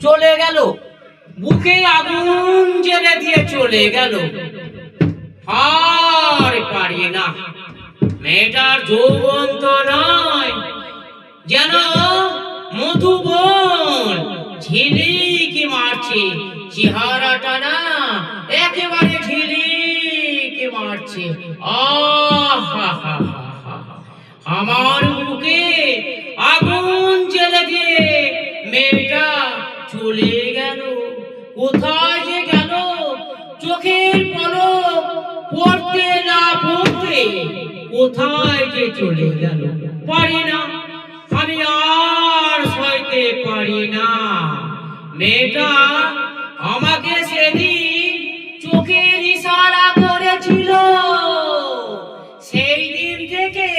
চলে গেল, বুকে আগুন জ্বেলে দিয়ে চলে গেল। আর পারি না, মেয়েটার যৌবন তো নয়, যেন মধুবন ঝিলিকি মারছে, চেহারাটা না একেবারে ঝিলিকি মারছে। আমার বুকে আগুন জ্বেলে দিয়ে মেয়েটা চলে গেল। কোথায় যে গেল, চোখের পলক পড়তে না পড়তে কোথায় যে চলে গেল। পারি না, আমি আর সইতে পারি না। মেয়েটা আমাকে সেদিন চোখের ইশারা করেছিল, সেই দিন থেকে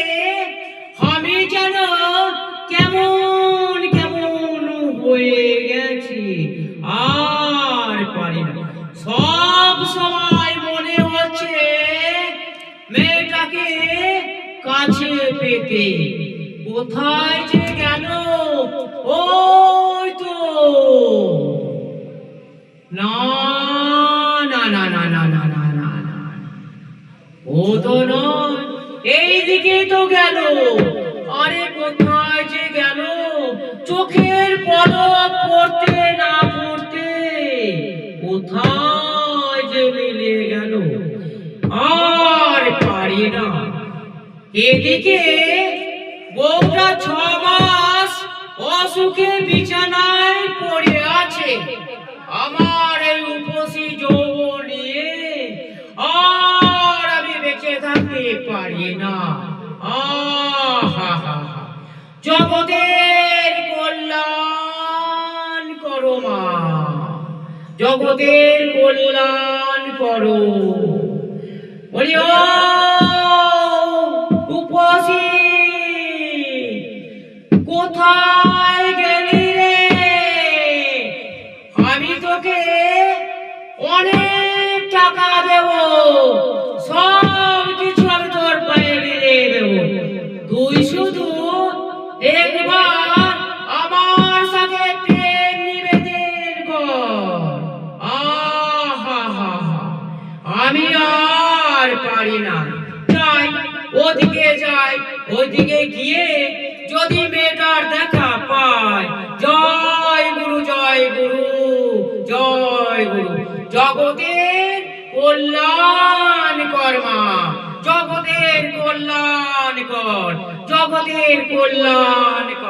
আমি যেন কেমন কেমন হয়ে গেছি। আর পারি না, সব সময় মনে হচ্ছে মেয়েটাকে কাছে পেতে। কোথায় যে গেল, ওই তো। না না না না না না না না না, ও তো নয়, এইদিকে তো গেল। আরে কোথায় যে গেল, চোখের পলক পড়তে না পড়তে কোথায় যে মিলে গেল। আর পারি না। এদিকে বউটা 6 মাস অসুখে বিছানায় পড়ে আছে, আমার এই উপসী যৌবন নিয়ে আর আমি বেঁচে থাকতে পারি না। জগতের কল্যাণ করো মা, জগতের কল্যাণ করো। বলি ও উপসী, কোথায় গেলি রে? আমি তোকে অনেক টাকা দেব, সব কিছু আমি তোর পায়ে বিলিয়ে দেব, তুই শুধু একবার আমার সাথে প্রেম নিবেদন কর। আমি আর পারি না। যাই, ওদিকে যাই, ওদিকে গিয়ে যদি মেয়েটার দেখা পাই, জয় গুরু জয় গুরু জয় গুরু। জগতের কল্যাণ কর মা, জগতের কল্যাণ কর, জগতের কল্যাণ কর।